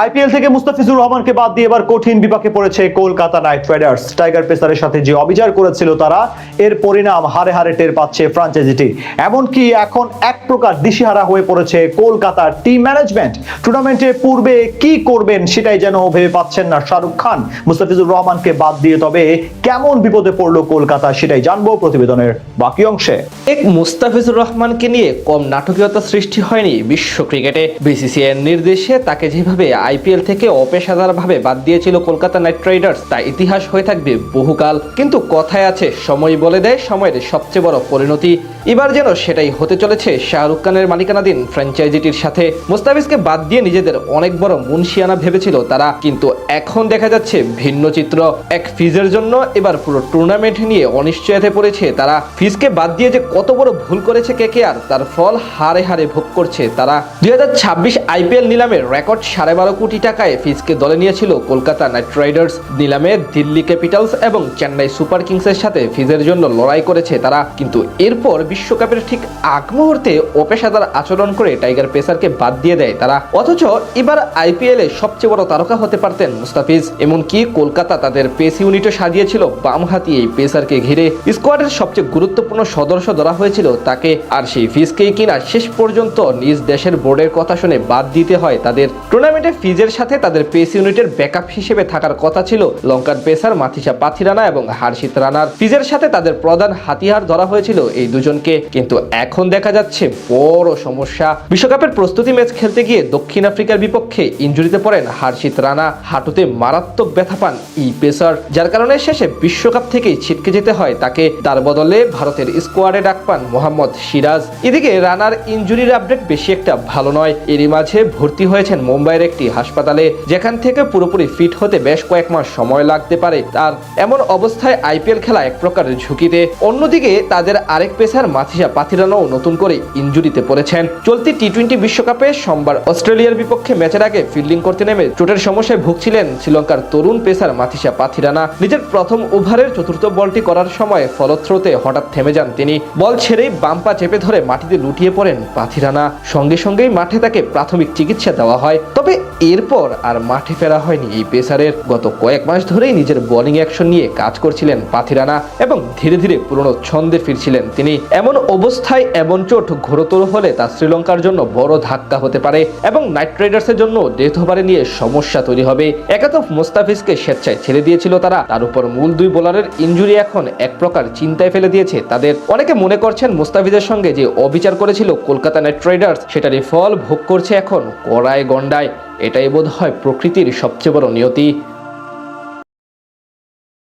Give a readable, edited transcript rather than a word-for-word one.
IPL থেকে মুস্তাফিজুর রহমানকে বাদ দিয়ে এবার কঠিন বিপাকে পড়েছে কলকাতা নাইট রাইডার্স। টাইগার পেসারের সাথে যে অবিচার করেছিল তারা, এর পরিণাম হারে হারে টের পাচ্ছে ফ্র্যাঞ্চাইজিটি। এমনকি এখন এক প্রকার দিশেহারা হয়ে পড়েছে কলকাতার টিম ম্যানেজমেন্ট। টুর্নামেন্টের পূর্বে কি করবেন সেটাই যেন ভেবে পাচ্ছেন না শাহরুখ খান। মুস্তাফিজুর রহমানকে বাদ দিয়ে তবে কেমন বিপদে পড়লো কলকাতা সেটাই জানবো প্রতিবেদনের বাকি অংশে। এক মুস্তাফিজুর রহমানকে নিয়ে কম নাটকীয়তা সৃষ্টি হয়নি বিশ্ব ক্রিকেটে। বিসিসিআই এর নির্দেশে তাকে যেভাবে আইপিএল থেকে অপেশাদারভাবে বাদ দিয়েছিল কলকাতা নাইট রাইডার্স, তা ইতিহাস হয়ে থাকবে বহুকাল। কিন্তু কথায় আছে, সময় বলে দেয় সময়ের সবচেয়ে বড় পরিণতি। এবার যেন সেটাই হতে চলেছে শাহরুখ খানের মালিকানাধীন ফ্র্যাঞ্চাইজিটির সাথে। মুস্তাফিজকে বাদ দিয়ে নিজেদের অনেক বড় মুনশিয়ানা ভেবেছিল তারা, কিন্তু এখন দেখা যাচ্ছে ভিন্ন চিত্র। এক ফিজের জন্য এবার পুরো টুর্নামেন্ট নিয়ে অনিশ্চয়তায় পড়েছে তারা। ফিজকে বাদ দিয়ে যে কত বড় ভুল করেছে কেকেআর, তার ফল হারে হারে ভোগ করছে তারা। 2026 আইপিএল নিলামের রেকর্ড 12.5 কোটি টাকায় ফিজকে দলে নিয়েছিল কলকাতা নাইট রাইডার্স। নিলামে দিল্লি ক্যাপিটালস এবং চেন্নাই সুপার কিংসের সাথে ফিজের জন্য লড়াই করেছে তারা, কিন্তু এরপর বিশ্বকাপের ঠিক আগ মুহূর্তে অপেশাদার আচরণ করে টাইগার পেসারকে বাদ দিয়ে দেয় তারা। অথচ এবার আইপিএল এ সবচেয়ে বড় তারকা হতে পারতেন মুস্তাফিজ। এমনকি কলকাতা তাদের পেস ইউনিটও সাজিয়েছিল বামহাতি এই পেসারকে ঘিরে। স্কোয়াডের সবচেয়ে গুরুত্বপূর্ণ সদস্য ধরা হয়েছিল তাকে, আর সেই ফিজকেই কিনা শেষ পর্যন্ত নিজ দেশের বোর্ডের কথা শুনে বাদ দিতে হয় তাদের। টুর্নামেন্টে ফিজের সাথে তাদের পেস ইউনিটের ব্যাকআপ হিসেবে থাকার কথা ছিল লঙ্কান পেসার মাথিসা পাথিরানা এবং হর্ষিত রানার। ফিজের সাথে তাদের প্রধান হাতিয়ার ধরা হয়েছিল এই দুজনকে, কিন্তু এখন দেখা যাচ্ছে বড় সমস্যা। বিশ্বকাপের প্রস্তুতি ম্যাচ খেলতে গিয়ে দক্ষিণ আফ্রিকার বিপক্ষে ইনজুরিতে পড়েন হর্ষিত রানা। হাঁটুতে মারাত্মক ব্যথা পান এই পেসার, যার কারণে শেষে বিশ্বকাপ থেকেই ছিটকে যেতে হয় তাকে। তার বদলে ভারতের স্কোয়াডে ডাক পান মোহাম্মদ সিরাজ। এদিকে রানার ইনজুরির আপডেট বেশি একটা ভালো নয়। এরই মাঝে ভর্তি হয়েছেন মুম্বাইয়ের একটি হাসপাতালে, যেখান থেকে পুরোপুরি ফিট হতে বেশ কয়েক মাস সময় লাগতে পারে তার। এমন অবস্থায় আইপিএল খেলা এক প্রকার ঝুঁকিতে। অন্যদিকে তাদের আরেক পেসার মাথিসা পাথিরানাও নতুন করে ইনজুরিতে পড়েছেন। চলতি টি-20 বিশ্বকাপে সোমবার অস্ট্রেলিয়ার বিপক্ষে ম্যাচের আগে ফিল্ডিং করতে নেমে চোটের সমস্যায় ভুগছিলেন শ্রীলঙ্কার তরুণ পেসার মাথিসা পাথিরানা। নিজের প্রথম ওভারের চতুর্থ বলটি করার সময় ফলথ্রোতে হঠাৎ থেমে যান তিনি। বল ছেড়েই বাম পা চেপে ধরে মাটিতে লুটিয়ে পড়েন পাথিরানা। সঙ্গে সঙ্গেই মাঠে তাকে প্রাথমিক চিকিৎসা দেওয়া হয়। তবে এরপর আর মাঠে ফেরা হয়নি এই পেসারের। গত কয়েক মাস ধরেই নিজের বোলিং অ্যাকশন নিয়ে কাজ করছিলেন পাথিরানা এবং ধীরে ধীরে পুরনো ছন্দে ফিরছিলেন তিনি। এমন অবস্থায় এমন চোট ঘোরতর হলে তা শ্রীলঙ্কার জন্য বড় ধাক্কা হতে পারে এবং নাইট রাইডার্সের জন্য ডেথ ওভারে নিয়ে সমস্যা তৈরি হবে। একাতফ মুস্তাফিজকে স্বেচ্ছায় ছেড়ে দিয়েছিল তারা, তার উপর মূল দুই বোলারের ইনজুরি এখন এক প্রকার চিন্তায় ফেলে দিয়েছে তাদের। অনেকে মনে করছেন মুস্তাফিজের সঙ্গে যে অবিচার করেছিল কলকাতা নাইট রাইডার্স, সেটারই ফল ভোগ করছে এখন কড়ায় গন্ডায়। এটাই বোধ হয় প্রকৃতির সবচেয়ে বড় নিয়তি।